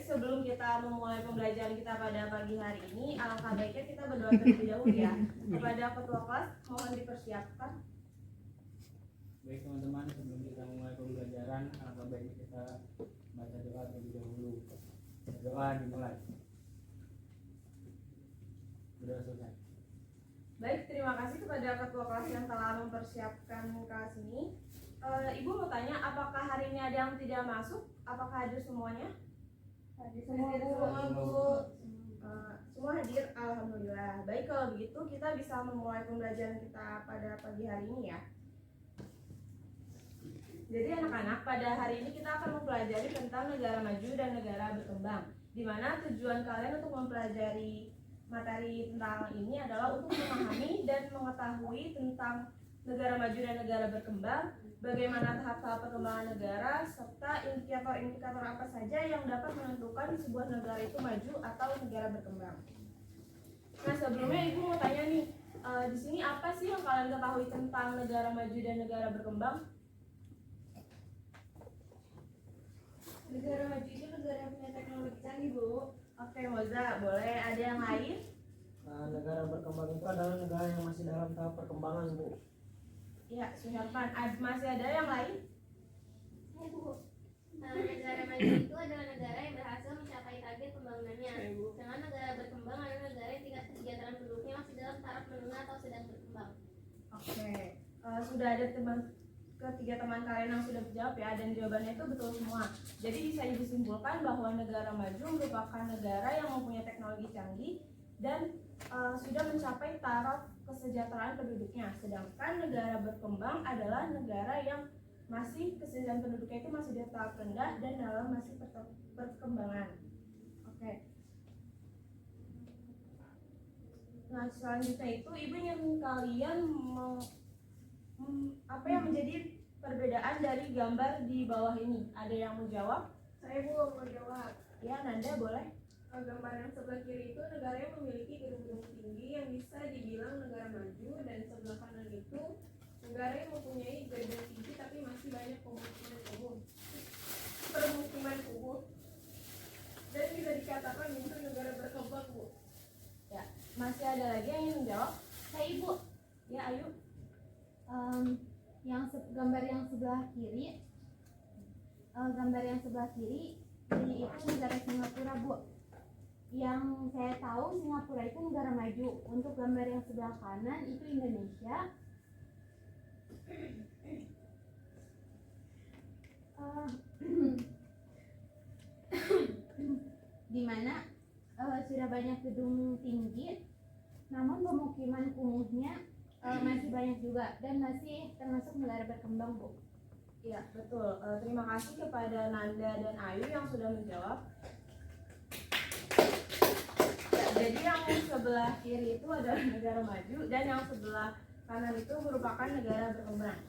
sebelum kita memulai pembelajaran kita pada pagi hari ini, alangkah baiknya kita berdoa terlebih dahulu ya. Kepada ketua kelas, mohon dipersiapkan. Baik teman-teman, sebelum kita mulai pembelajaran, alangkah baiknya kita baca doa terlebih dahulu. Doa dimulai. Sudah selesai. Baik, terima kasih kepada ketua kelas yang telah mempersiapkan kelas ini. Ibu mau tanya, apakah hari ini ada yang tidak masuk? Apakah hadir semuanya? Hadir semua, Bu. Semua hadir, alhamdulillah. Baik, kalau begitu kita bisa memulai pembelajaran kita pada pagi hari ini ya. Jadi anak-anak, pada hari ini kita akan mempelajari tentang negara maju dan negara berkembang, di mana tujuan kalian untuk mempelajari materi tentang ini adalah untuk memahami dan mengetahui tentang negara maju dan negara berkembang, bagaimana tahap-tahap perkembangan negara, serta indikator-indikator apa saja yang dapat menentukan sebuah negara itu maju atau negara berkembang. Nah, sebelumnya Ibu mau tanya nih, di sini apa sih yang kalian ketahui tentang negara maju dan negara berkembang? Negara maju itu negara yang punya teknologi canggih, Bu. Oke, Moza, boleh ada yang lain? Negara berkembang itu adalah negara yang masih dalam tahap perkembangan, Bu. Ya, Suherman, masih ada yang lain? Ya, Bu. Negara maju itu adalah negara yang berhasil mencapai target pembangunannya. Sedangkan negara berkembang adalah negara yang tingkat kesejahteraan penduduknya masih dalam taraf menengah atau sedang berkembang. Oke, sudah ada ketiga teman kalian yang sudah menjawab ya, dan jawabannya itu betul semua. Jadi bisa disimpulkan bahwa negara maju merupakan negara yang mempunyai teknologi canggih dan sudah mencapai taraf kesejahteraan penduduknya. Sedangkan negara berkembang adalah negara yang masih kesejahteraan penduduknya itu masih di tahap rendah dan dalam masih perkembangan. Oke. Nah, selanjutnya itu Ibu ingin kalian apa yang menjadi perbedaan dari gambar di bawah ini? Ada yang mau jawab? Saya Bu mau jawab. Ya, Nanda boleh. Gambar yang sebelah kiri itu negara yang memiliki gedung-gedung tinggi yang bisa dibilang negara maju, dan sebelah kanan itu negara yang mempunyai gedung tinggi tapi masih banyak permukiman kumuh, dan bisa dikatakan itu negara berkembang, Bu. Ya, masih ada lagi yang ingin menjawab? Saya Ibu. Ya, Ayu. Gambar yang sebelah kiri, itu negara Singapura, Bu. Yang saya tahu Singapura itu negara maju. Untuk gambar yang sebelah kanan itu Indonesia. Di mana sudah banyak gedung tinggi, namun pemukiman kumuhnya masih banyak juga dan masih termasuk negara berkembang, Bu. Ya, betul. Terima kasih kepada Nanda dan Ayu yang sudah menjawab. Ya, jadi yang sebelah kiri itu adalah negara maju dan yang sebelah kanan itu merupakan negara berkembang.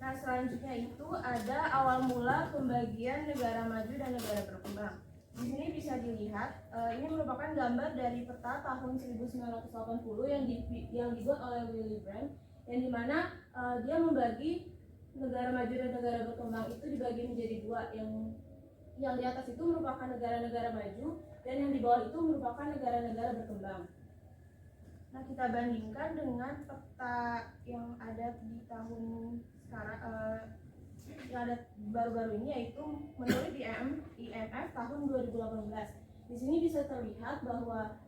Nah, selanjutnya itu ada awal mula pembagian negara maju dan negara berkembang. Di sini bisa dilihat, ini merupakan gambar dari peta tahun 1980 yang dibuat oleh Willy Brandt, yang dimana dia membagi negara maju dan negara berkembang itu dibagi menjadi dua. Yang di atas itu merupakan negara-negara maju dan yang di bawah itu merupakan negara-negara berkembang. Nah, kita bandingkan dengan peta yang ada di tahun sekarang, yang ada baru-baru ini, yaitu menurut IMF tahun 2018. Di sini bisa terlihat bahwa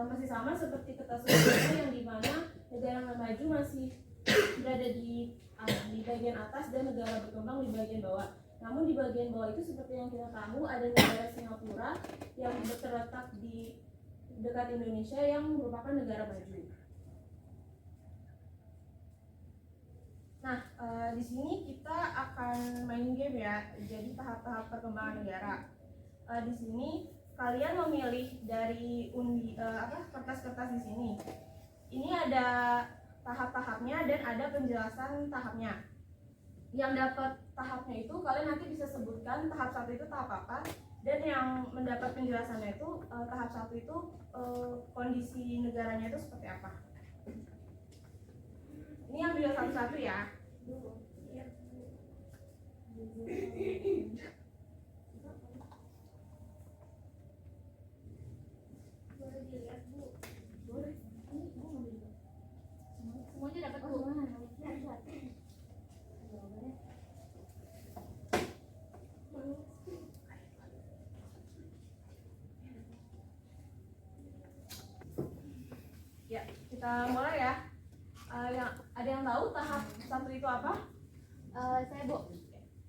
masih sama seperti peta sebelumnya, yang dimana negara maju masih berada di bagian atas dan negara berkembang di bagian bawah. Namun di bagian bawah itu seperti yang kita tahu ada negara Singapura yang terletak di dekat Indonesia yang merupakan negara maju. Nah, di sini kita akan main game ya. Jadi tahap-tahap perkembangan negara. Di sini kalian memilih dari kertas-kertas di sini. Ini ada tahap-tahapnya dan ada penjelasan tahapnya. Yang dapat tahapnya itu kalian nanti bisa sebutkan tahap 1 itu tahap apa, dan yang mendapat penjelasannya itu tahap 1 itu kondisi negaranya itu seperti apa. Ini ambil satu-satu ya. kita mulai ya. Ada yang tahu tahap 1 itu apa? Saya Bu,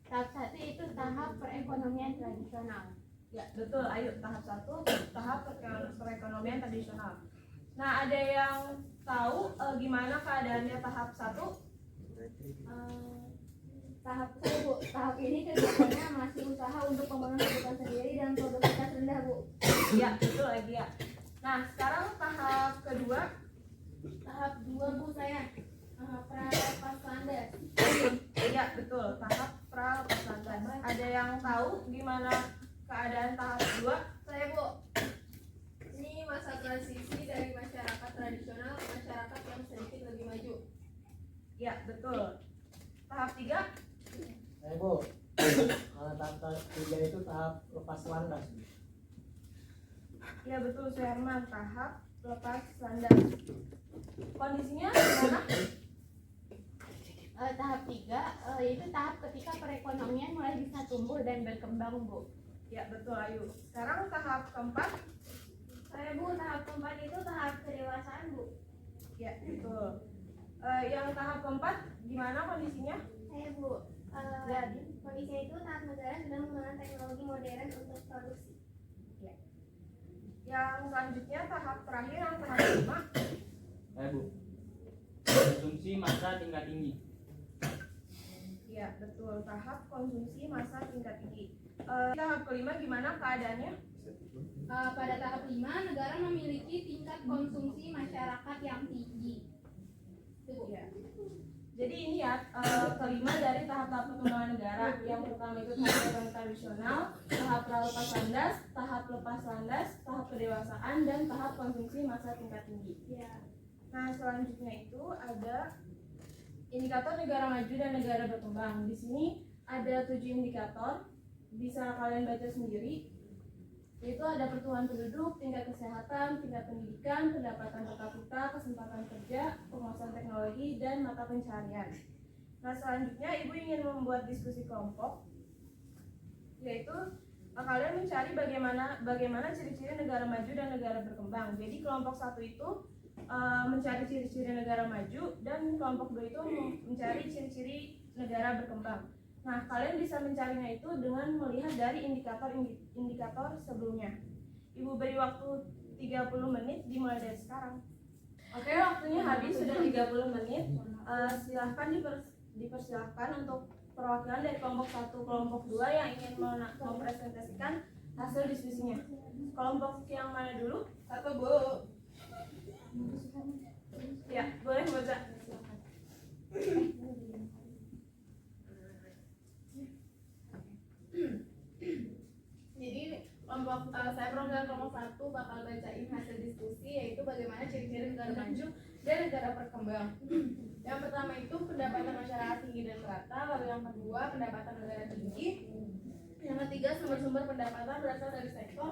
tahap 1 itu tahap perekonomian tradisional. Ya, betul. Ayo, tahap 1, tahap perekonomian tradisional. Nah, ada yang tahu gimana keadaannya tahap 1? Tahap saya Bu, tahap ini kegiatannya masih usaha untuk pembangunan kebutuhan sendiri dan produktivitas rendah Bu. Ya, betul lagi ya. Nah, sekarang tahap kedua. Tahap 2 Bu saya, pra-lepas landas. Ya, betul. Tahap pra-lepas landas. Ada yang tahu gimana keadaan tahap 2? Saya Bu, ini masa transisi dari masyarakat tradisional ke masyarakat yang sedikit lebih maju. Ya, betul. Tahap 3? Saya Bu, tahap 3 itu tahap lepas landas. Ya, betul Suherman. Tahap lepas landas. Kondisinya gimana? Tahap 3 yaitu tahap ketika perekonomian mulai bisa tumbuh dan berkembang Bu. Ya, betul Ayu. Sekarang tahap keempat. Saya Bu, tahap keempat itu tahap kedewasaan Bu. Ya, betul. Yang tahap keempat gimana kondisinya? Saya Bu, kondisinya itu tahap negara sedang menggunakan teknologi modern untuk produksi. Yang selanjutnya tahap terakhir, yang tahap 5. Saya Bu, konsumsi massa tingkat tinggi. Ya, betul. Tahap konsumsi massa tingkat tinggi. Tahap kelima gimana keadaannya? Pada tahap 5 negara memiliki tingkat konsumsi masyarakat yang tinggi. Itu Bu. Ya. Jadi ini ya kelima dari tahap-tahap perkembangan negara. Yang pertama itu tahap ekonomi tradisional, tahap lepas landas, tahap lepas landas, tahap kedewasaan, dan tahap konsumsi massa tingkat tinggi. Ya. Nah, selanjutnya itu ada indikator negara maju dan negara berkembang. Di sini ada 7 indikator, bisa kalian baca sendiri. Yaitu ada pertumbuhan penduduk, tingkat kesehatan, tingkat pendidikan, pendapatan per kapita, kesempatan kerja, penguasaan teknologi, dan mata pencarian. Nah, selanjutnya Ibu ingin membuat diskusi kelompok, yaitu kalian mencari bagaimana ciri-ciri negara maju dan negara berkembang. Jadi kelompok 1 itu mencari ciri-ciri negara maju, dan kelompok 2 itu mencari ciri-ciri negara berkembang. Nah, kalian bisa mencarinya itu dengan melihat dari indikator sebelumnya. Ibu beri waktu 30 menit dimulai dari sekarang. Oke, waktunya habis, sudah 30 menit. Silahkan dipersilahkan untuk perwakilan dari kelompok 1, kelompok 2 yang ingin mempresentasikan hasil diskusinya. Kelompok yang mana dulu? 1 Bu. Ya, boleh baca. Jadi saya perwakilan kelompok 1 bakal bacain hasil diskusi, yaitu bagaimana ciri-ciri negara maju dan negara berkembang. Yang pertama itu pendapatan masyarakat tinggi dan merata, lalu yang kedua pendapatan negara tinggi, yang ketiga sumber-sumber pendapatan berasal dari sektor,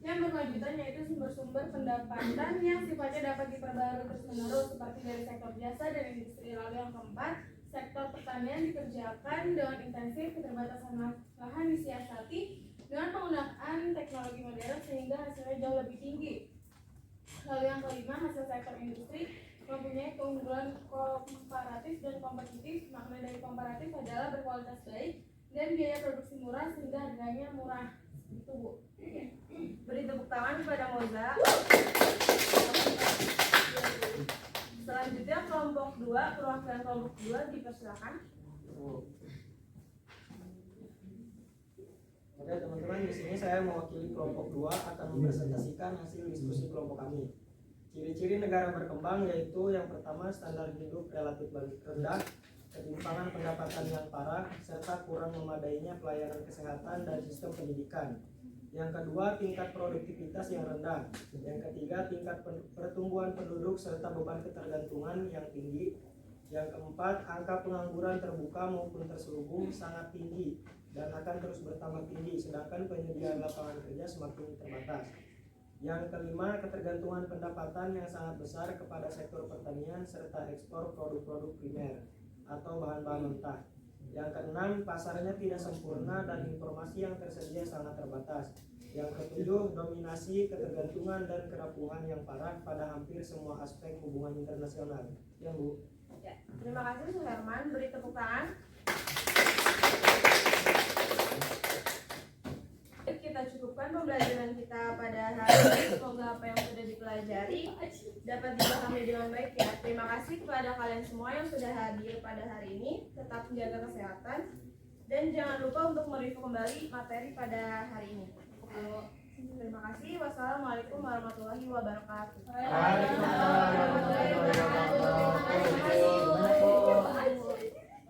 yang berkelanjutan yaitu sumber-sumber pendapatan yang sifatnya dapat diperbarui terus-menerus seperti dari sektor jasa dan industri. Lalu yang keempat, sektor pertanian dikerjakan dengan intensif, keterbatasan lahan disiasati dengan penggunaan teknologi modern sehingga hasilnya jauh lebih tinggi. Lalu yang kelima, hasil sektor industri mempunyai keunggulan komparatif dan kompetitif. Makna dari komparatif adalah berkualitas baik dan biaya produksi murah sehingga harganya murah. Itu Bu. Beri tepuk tangan kepada Moza. Selanjutnya kelompok 2, perwakilan kelompok 2 dipersilakan. Oke teman-teman, di sini saya mewakili kelompok 2 akan mempresentasikan hasil diskusi kelompok kami. Ciri-ciri negara berkembang yaitu yang pertama, standar hidup relatif rendah, ketimpangan pendapatan yang parah, serta kurang memadainya pelayanan kesehatan dan sistem pendidikan. Yang kedua, tingkat produktivitas yang rendah. Yang ketiga, tingkat pertumbuhan penduduk serta beban ketergantungan yang tinggi. Yang keempat, angka pengangguran terbuka maupun terselubung sangat tinggi dan akan terus bertambah tinggi, sedangkan penyediaan lapangan kerja semakin terbatas. Yang kelima, ketergantungan pendapatan yang sangat besar kepada sektor pertanian serta ekspor produk-produk primer atau bahan-bahan mentah. Yang keenam, pasarnya tidak sempurna dan informasi yang tersedia sangat terbatas. Yang ketujuh, dominasi, ketergantungan, dan kerapuhan yang parah pada hampir semua aspek hubungan internasional. Ya, Bu. Ya, terima kasih Suherman, beri tepuk tangan. Kita cukupkan pembelajaran kita pada hari ini. Semoga apa yang sudah dipelajari dapat dipahami dengan baik ya. Terima kasih kepada kalian semua yang sudah hadir pada hari ini. Tetap menjaga kesehatan dan jangan lupa untuk mereview kembali materi pada hari ini. Terima kasih. Wassalamualaikum warahmatullahi wabarakatuh. Waalaikumsalam warahmatullahi wabarakatuh.